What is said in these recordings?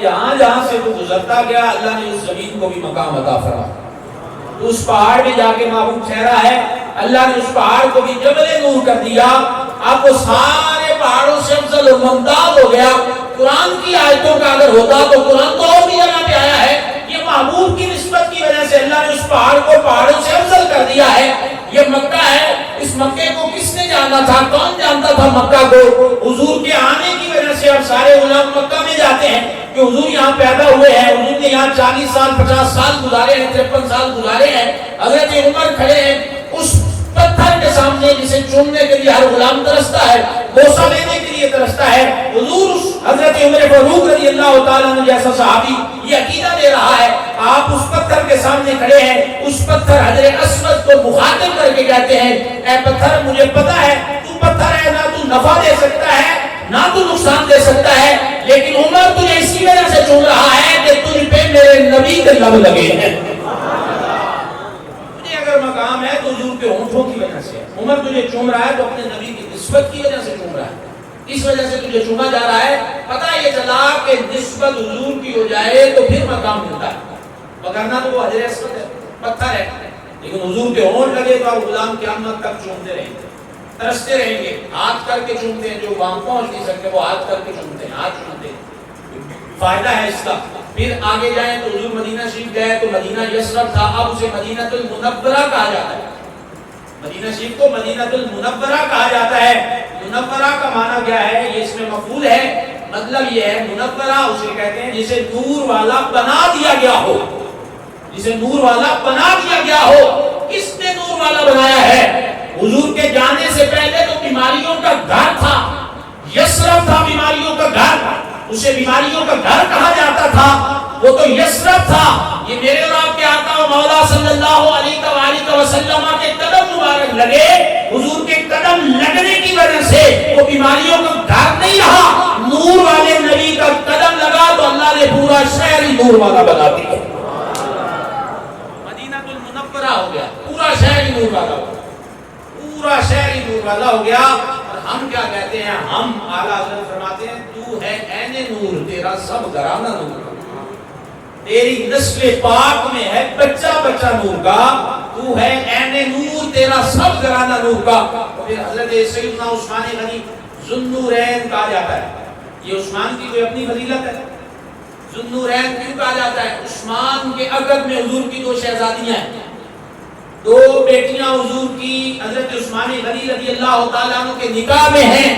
جہاں جہاں سے تو گزرتا گیا اللہ نے اس زمین کو بھی مقام عطا فرمایا. اس پہاڑ میں جا کے محبوب ٹھہرا ہے, اللہ نے اس پہاڑ کو بھی جبل نور کر دیا. اب وہ سارے پہاڑوں سے افضل اور ممتاز ہو گیا. قرآن کی آیتوں کا اگر ہوتا تو قرآن تو اور بھی جگہ پہ آیا ہے, یہ محبوب کی نسبت کی وجہ سے اللہ نے اس پہاڑ کو پہاڑوں سے افضل کر دیا ہے. یہ مکہ ہے, اس مکے کو کس نے جانا تھا؟ کون جانتا تھا مکہ کو؟ حضور کے آنے کی وجہ سے اب سارے غلام مکہ میں جاتے ہیں کہ حضور یہاں پیدا ہوئے ہیں, حضور نے یہاں 40 سال 50 سال گزارے ہیں, 53 سال گزارے ہیں. حضرت عمر کھڑے ہیں اس پتھر کے سامنے جسے چومنے کے لیے ہر غلام ترستا ہے, بوسہ لینے کے لیے ترستا ہے. حضور حضرت عمر فاروق رضی اللہ تعالیٰ عنہ جیسا صحابی یہ عقیدہ دے رہا ہے, آپ اس پتھر کے سامنے کھڑے ہیں, اس پتھر حجر اسود کو مخاطب کر کے کہتے ہیں اے پتھر مجھے پتا ہے تو پتھر ہے, نہ تو نفع دے سکتا ہے نہ تو نقصان دے سکتا ہے, لیکن عمر تجھے اسی وجہ سے چوم رہا ہے کہ تجھ پہ میرے نبی کے لب لگے ہیں. تجھے اگر مقام ہے تو حضور کے ہونٹوں کی وجہ سے, عمر تجھے چوم رہا ہے تو اپنے نبی کی نسبت کی وجہ سے چوم رہا ہے, اس وجہ سے تجھے چوما جا رہا ہے. پتہ یہ چلا کہ نسبت حضور کی ہو جائے تو پھر مقام ملتا ہے, وگرنہ تو وہ حجر اسود ہے, پتھر ہے, لیکن حضور کے ہونٹ لگے تو آپ غلام قیامت تک چومتے رہیں گے, ترستے رہیں گے. ہاتھ کر کے چومتے ہیں, جو وہاں پہنچ نہیں سکتے وہ ہاتھ کر کے چومتے ہیں, ہاتھ چومتے ہیں. فائدہ ہے اس کا. پھر آگے جائیں تو حضور مدینہ شریف گئے تو مدینہ یثرب تھا, اب اسے مدینہ المنورہ کہا جاتا ہے. مدینہ شریف کو مدینہ المنورہ کہا جاتا ہے. منورہ کا معنی کیا ہے؟ یہ اس میں مفعول ہے, مطلب یہ ہے منورہ اسے کہتے ہیں جسے نور والا بنا دیا گیا ہو, جسے نور والا بنا دیا گیا ہو. کس نے نور والا بنایا ہے؟ حضور کے جانے سے پہلے تو بیماریوں کا گھر تھا, یثرب تھا بیماریوں کا گھر, اسے بیماریوں کا گھر کہا جاتا تھا, وہ تو یثرب تھا. یہ میرے اور آپ کے آقا و مولا صلی اللہ علیہ وآلہ وسلم کے قدم مبارک لگے, حضور کے قدم لگنے کی وجہ سے وہ بیماریوں کا گھر نہیں رہا, نور والے نبی کا قدم لگا تو اللہ نے پورا شہر ہی نور والا بنا دیا, مدینہ المنورہ ہو گیا, پورا شہر ہی نور والا ہو گیا, پورا شہر ہی نور والا ہو گیا. اور ہم کیا کہتے ہیں؟ ہم اعلیٰ حضرت فرماتے ہیں تو ہے عین نور, تیرا سب گھرانہ نور, تیری نسل پاک میں ہے بچہ بچہ نور کا, تو ہے عین نور, تیرا سب گھرانہ نور کا. پھر حضرت سیدنا عثمان غنی ذوالنورین کہا جاتا ہے. یہ عثمان کی کوئی اپنی فضیلت ہے؟ ذوالنورین کیوں کہا جاتا ہے؟ عثمان کے عقد میں حضور کی 2 شہزادیاں ہیں, 2 بیٹیاں حضور کی حضرت عثمان غنی رضی اللہ تعالیٰ عنہ کے نکاح میں ہیں,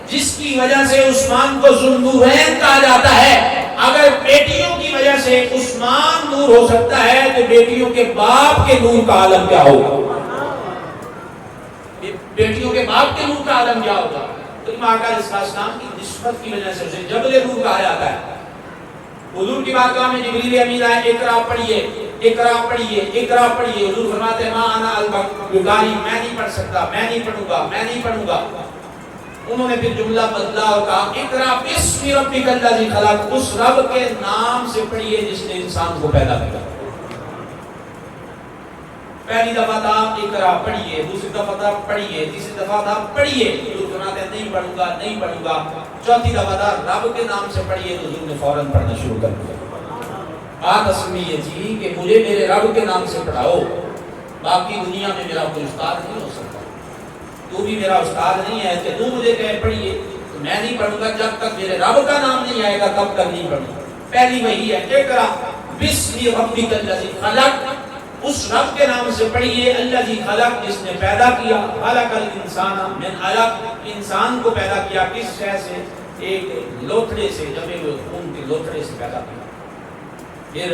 جس کی وجہ سے عثمان کو ذوالنورین کہا جاتا ہے. اگر بیٹیوں کی وجہ سے عثمان نور ہو سکتا ہے تو بیٹیوں کے باپ کے نور کا عالم کیا ہوگا؟ بیٹیوں کے باپ کے نور کا عالم کیا ہوگا؟ تو امام علیہ السلام کی نسبت کی وجہ سے اسے جبل نور کہا جاتا ہے. حضور کی بارگاہ میں جبریل امین آئے, اقرا پڑھیے اقرا پڑھیے اقرا پڑھیے. حضور فرماتے ہیں ما انا البقاری, میں نہیں پڑھ سکتا, میں نہیں پڑھوں گا, میں نہیں پڑھوں گا. انہوں نے پھر جملہ بدلا اور کہا اقرا بسم ربک الذی خلق, اس رب کے نام سے پڑھیے جس نے انسان کو پیدا کیا. پہلی دفعہ تھا اقرا پڑھیے, دوسری دفعہ تھا پڑھیے, تیسری دفعہ تھا پڑھیے. حضور فرماتے ہیں نہیں پڑھوں گا, نہیں پڑھوں گا. چوتھی دفعہ تھا رب کے نام سے پڑھیے, تو حضور نے فوراً پڑھنا شروع کر دیا. بات اصل میں یہ تھی کہ مجھے میرے رب کے نام سے پڑھاؤ, باقی دنیا میں میرا کوئی استاد نہیں ہو سکتا. تو بھی میرا استاد نہیں ہے کہ تو مجھے کہے پڑھیے, تو میں نہیں پڑھوں گا جب تک میرے رب کا نام نہیں آئے گا, تب تک نہیں پڑھوں گا. پہلی وہی ہے اقرا بسم ربک الذی خلق, اس رب کے نام سے پڑھیے الذی خلق, جس نے پیدا کیا, خلق الانسان من علق, انسان کو پیدا کیا کس شے سے؟ ایک لوتھڑے سے, جمے ہوئے خون کے لوتھڑے سے پیدا کیا. پھر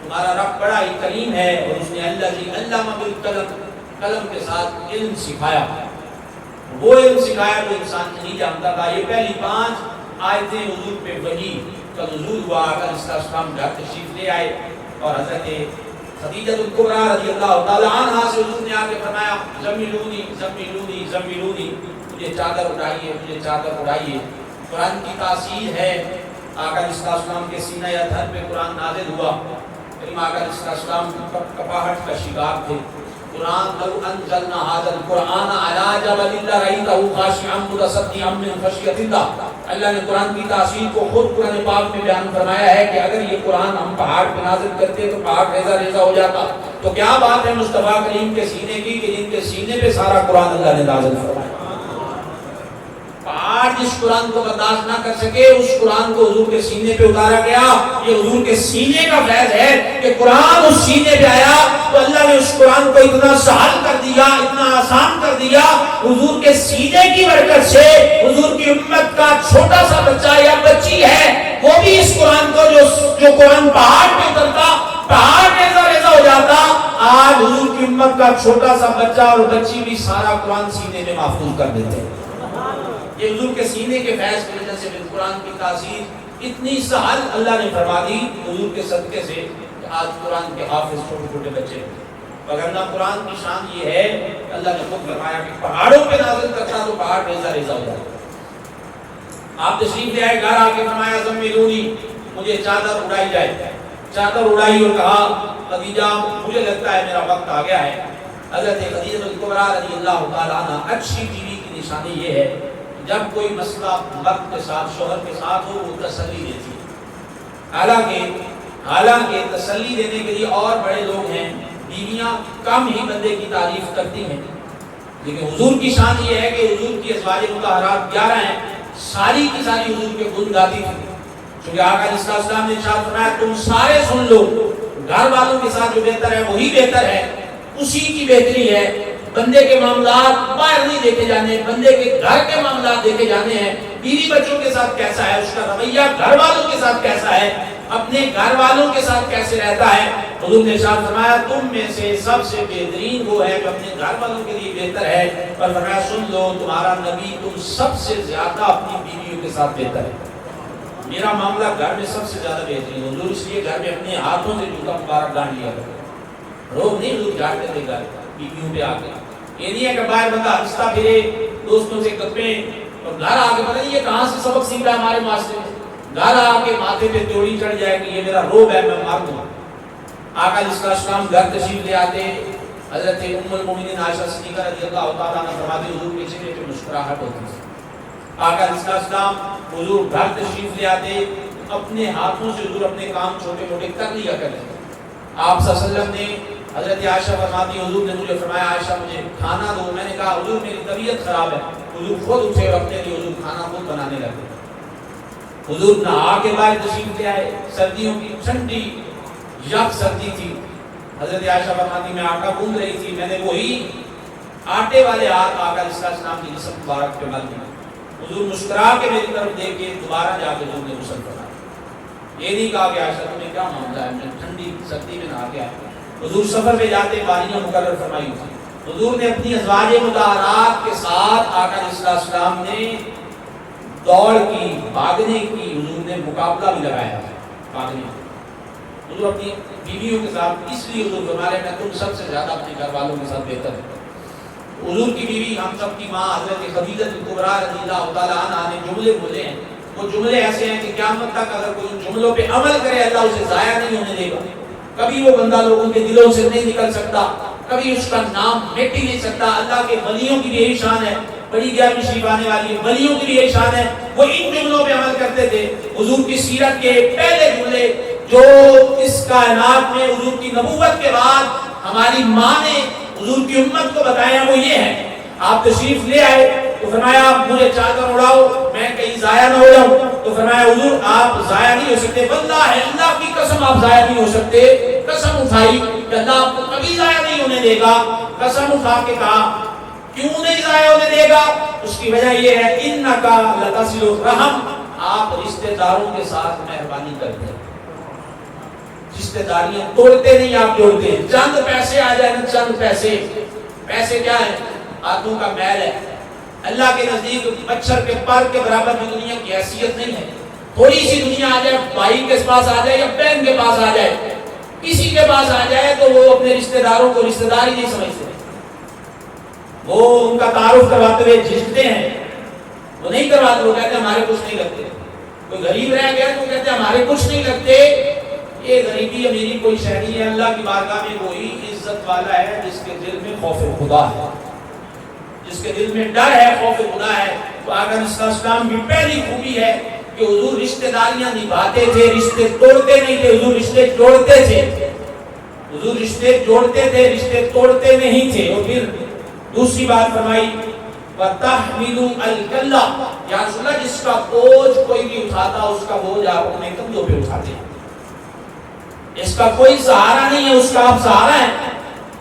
تمہارا رب بڑا ہی کریم ہے اور اس نے الذی علم بالقلم, قلم کے ساتھ علم سکھایا. وہ علم سکھایا جو انسان نہیں جانتا تھا. یہ پہلی 5 آیتیں حضور پہ وحی کا نزول ہوا. اگر اس کا اسلام گھر تشریف لے آئے اور حضرت خدیجہ الکبریٰ رضی اللہ تعالی عنہا سے حضور نے آ کے فرمایا زملونی زملونی زملونی, مجھے چادر اٹھائیے, مجھے چادر اٹھائیے. قرآن کی تاثیر ہے. آقا علیہ السلام کے سینہ اطہر پہ قرآن نازل ہوا. آقا علیہ السلام کپاہٹ کا شکار تھے. قرآن لو انزلنا هذا القرآن على جبل لرأيته خاشعا متصدعا من خشية الله, اللہ نے قرآن کی تاثیر کو خود قرآن پاک میں بیان فرمایا ہے کہ اگر یہ قرآن ہم پہاڑ پہ نازل کرتے تو پہاڑ ریزہ ریزہ ہو جاتا. تو کیا بات ہے مصطفیٰ کریم کے سینے کی کہ جن کے سینے پہ سارا قرآن اللہ نے نازل فرمایا. پہاڑ جس قرآن کو برداشت نہ کر سکے اس قرآن کو حضور کے سینے پہ اتارا گیا. یہ حضور کے سینے کا فیض ہے کہ قرآن اس سینے پہ آیا تو اللہ نے اس قرآن کو اتنا سہل کر دیا, اتنا آسان کر دیا. حضور کے سینے کی برکت سے حضور کی امت کا چھوٹا سا بچہ یا بچی ہے وہ بھی اس قرآن کو جو قرآن پہاڑ پہ اترتا پہاڑ ریزہ ریزہ ہو جاتا, آج حضور کی امت کا چھوٹا سا بچہ اور بچی بھی سارا قرآن سینے میں محفوظ کر دیتے ہیں. یہ حضور کے سینے کے فیض کی وجہ سے قرآن کی تاثیر اتنی سہل اللہ نے فرما دی حضور کے صدقے سے کہ آج قرآن کے حافظ چھوٹے چھوٹے بچے ہیں. وگرنہ قرآن کی شان یہ ہے کہ اللہ نے خود فرمایا کہ پہاڑوں پہ نازل کرتا تو پہاڑ ریزہ ریزہ ہو جاتا. آپ تشریف لے آئے گھر آ کے فرمایا زمیلونی, مجھے چادر اڑائی جائے. چادر اڑائی اور کہا خدیجہ مجھے لگتا ہے میرا وقت آ گیا ہے. حضرت خدیجہ کبریٰ رضی اللہ تعالیٰ عنہ اچھی بیوی کی نشانی یہ ہے جب کوئی مسئلہ مرد کے ساتھ شوہر کے ساتھ ہو وہ تسلی دیتی ہے. حالانکہ تسلی دینے کے لیے اور بڑے لوگ ہیں, بیویاں کم ہی بندے کی تعریف کرتی ہیں, لیکن حضور کی شان یہ ہے کہ حضور کی ازواج مطہرات 11 ہیں, ساری کی ساری حضور کے گن گاتی تھی. چونکہ آقا علیہ السلام نے ارشاد فرمایا تم سارے سن لو, گھر والوں کے ساتھ جو بہتر ہے وہی بہتر ہے, اسی کی بہتری ہے. بندے کے معاملات باہر نہیں دیکھے جانے, بندے کے گھر کے معاملات دیکھے جانے ہیں. بیوی بچوں کے ساتھ کیسا ہے, اس کا رویہ گھر والوں کے ساتھ کیسا ہے, اپنے گھر والوں کے ساتھ کیسے رہتا ہے. حضور نے ارشاد فرمایا تم میں سے سب سے بہترین وہ ہے جو اپنے گھر والوں کے لیے بہتر ہے, اور فرمایا سن لو تمہارا نبی تم سب سے زیادہ اپنی بیویوں کے ساتھ بہتر ہے. میرا معاملہ گھر میں سب سے زیادہ بہترین ہے. حضور اس لیے گھر میں اپنے ہاتھوں سے جوتا مبارک گانٹ لیا کرتے, روز نہیں حضور جھاڑتے تھے گھر بیویوں پہ آ کے. یہ نہیں ہے کہ باہر بندہ ہنستا پھرے دوستوں سے گپیں اور گھر آ کے پتہ نہیں یہ کہاں سے سبق سیکھ رہا ہے ہمارے معاشرے میں. گھر آ کے ماتھے پہ چوڑی چڑھ جائے کہ یہ میرا روب ہے میں مار دوں. آقا علیہ السلام گھر تشریف لے آتے, حضرت ام المومنین عائشہ صدیقہ رضی اللہ تعالیٰ عنہ فرماتی حضور کے چہرے پہ مسکراہٹ ہوتی تھی. آقا علیہ السلام حضور گھر تشریف لے آتے, اپنے ہاتھوں سے حضور اپنے کام چھوٹے چھوٹے کر لیا کرتے. آپ صلی اللہ علیہ وسلم نے حضرت عائشہ فرماتی حضور نے مجھے فرمایا عائشہ مجھے کھانا دو. میں نے کہا حضور میری طبیعت خراب ہے. حضور خود اٹھے اور اپنے لیے حضور کھانا خود بنانے لگے. حضور نہا کے بعد تشریف لے آئے, سردیوں کی ٹھنڈی یک سردی تھی. حضرت عائشہ فرماتی میں آٹا گوندھ رہی تھی, میں نے وہی آٹے والے ہاتھ آقا علیہ السلام کی جسم مبارک پہ مل دیا. حضور مسکرا کے میری طرف دیکھ کے دوبارہ جا کے حضور نے غسل فرمایا. یہ نہیں کہا کہ عائشہ تمہیں کیا معاملہ ہے, میں ٹھنڈی سردی میں نہا کے آیا. حضور سفر پہ جاتے باریاں مقرر فرمائی تھی. حضور نے اپنی ازواج مطہرات کے ساتھ آقا علیہ السلام نے دوڑ کی, بھاگنے کی حضور نے مقابلہ بھی لگایا ہے. بھاگنے حضور اپنی بیویوں کے ساتھ اس لیے حضور فرمایا میں تم سب سے زیادہ اپنے گھر والوں کے ساتھ بہتر ہے. حضور کی بیوی ہم سب کی ماں حضرت خدیجہ کبریٰ رضی اللہ تعالیٰ عنہا نے جملے بولے ہیں, وہ جملے ایسے ہیں کہ قیامت تک اگر کوئی جملوں پہ عمل کرے اللہ اسے ضائع نہیں ہونے دے گا. کبھی وہ بندہ لوگوں کے دلوں سے نہیں نکل سکتا, کبھی اس کا نام مٹ ہی نہیں سکتا. اللہ کے ولیوں کی بھی یہی شان ہے, بڑی 11ویں شریف آنے والی ہے, ولیوں کی بھی یہی شان ہے, وہ ان جملوں پہ عمل کرتے تھے. حضور کی سیرت کے پہلے جملے جو اس کائنات میں حضور کی نبوت کے بعد ہماری ماں نے حضور کی امت کو بتایا وہ یہ ہے. آپ تشریف لے آئے تو فرمایا آپ مجھے چادر اڑاؤ میں کہیں ضائع نہ ہو جاؤں. تو فرمایا حضور آپ ضائع نہیں ہو سکتے, واللہ ہے اللہ کی قسم آپ ضائع نہیں ہو سکتے. قسم اٹھائی کہ اللہ آپ کو کبھی ضائع نہیں ہونے دے گا. قسم اٹھا کے کہا کیوں نہیں ضائع ہونے دے گا, اس کی وجہ یہ ہے انکا لتصل الرحم, آپ رشتہ داروں کے ساتھ مہربانی کرتے ہیں. رشتہ داریاں توڑتے نہیں آپ جوڑتے ہیں. چند پیسے آ جائیں نا, چند پیسے کیا ہے, ہاتھوں کا میل ہے. اللہ کے نزدیک مچھر کے پر کے برابر بھی دنیا کی حیثیت نہیں ہے. تھوڑی سی دنیا آ جائے, بھائی کے پاس آ جائے یا بہن کے پاس آ جائے, کسی کے پاس آ جائے تو وہ اپنے رشتہ داروں کو رشتہ دار ہی نہیں سمجھتے. وہ ان کا تعارف کرواتے ہوئے جھجکتے ہیں, وہ نہیں کرواتے, وہ کہتے ہیں ہمارے کچھ نہیں لگتے. کوئی غریب رہ گیا تو کہتے ہیں ہمارے کچھ نہیں لگتے. یہ غریبی امیری کوئی شے نہیں ہے. اللہ کی بارگاہ میں وہی عزت والا ہے جس کے دل میں خوف خدا ہے, جس کے دل میں ڈر ہے, خوف خدا ہے, تو آقا علیہ السلام کی پہلی خوبی ہے کہ حضور رشتہ داریاں نبھاتے تھے، رشتے توڑتے نہیں تھے، حضور رشتے جوڑتے تھے، حضور رشتے جوڑتے تھے، رشتے توڑتے نہیں تھے۔ اور پھر دوسری بات فرمائی وَتَحْمِلُ الْكَلَّةَ، یا رسول اللہ جس کا بوجھ کوئی بھی اٹھاتا اس کا بوجھ آپ اپنے کندھوں پہ اٹھاتے ہیں، اس کا کوئی سہارا نہیں ہے، اس کا آپ سہارا ہے۔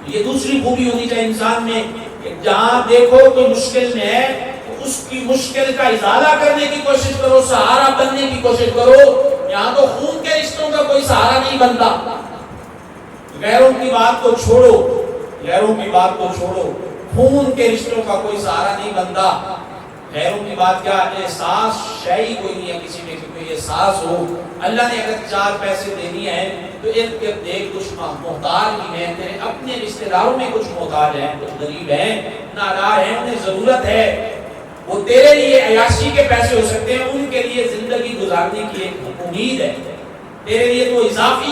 یہ دوسری خوبی ہونی چاہیے انسان میں کہ جہاں دیکھو کوئی مشکل میں ہے اس کی مشکل کا ازالہ کرنے کی کوشش کرو، سہارا بننے کی کوشش کرو۔ یہاں تو خون کے رشتوں کا کوئی سہارا نہیں بنتا، غیروں کی بات کو چھوڑو، غیروں کی بات کو چھوڑو، خون کے رشتوں کا کوئی سہارا نہیں بنتا۔ غیروں کی بات کیا، احساس شیئی کوئی نہیں ہے کسی میں کہ کوئی احساس ہو۔ اللہ نے اگر 4 پیسے دینی ہیں تو ارد گرد دیکھ کچھ محتاج بھی ہیں، تیرے اپنے رشتہ داروں میں کچھ محتاج ہیں، کچھ غریب ہیں، نادار ہیں، انہیں ضرورت ہے۔ وہ تیرے لیے عیاشی کے پیسے ہو سکتے ہیں، ان کے لیے زندگی گزارنے کی ایک امید ہے، تیرے لیے تو اضافی ہے۔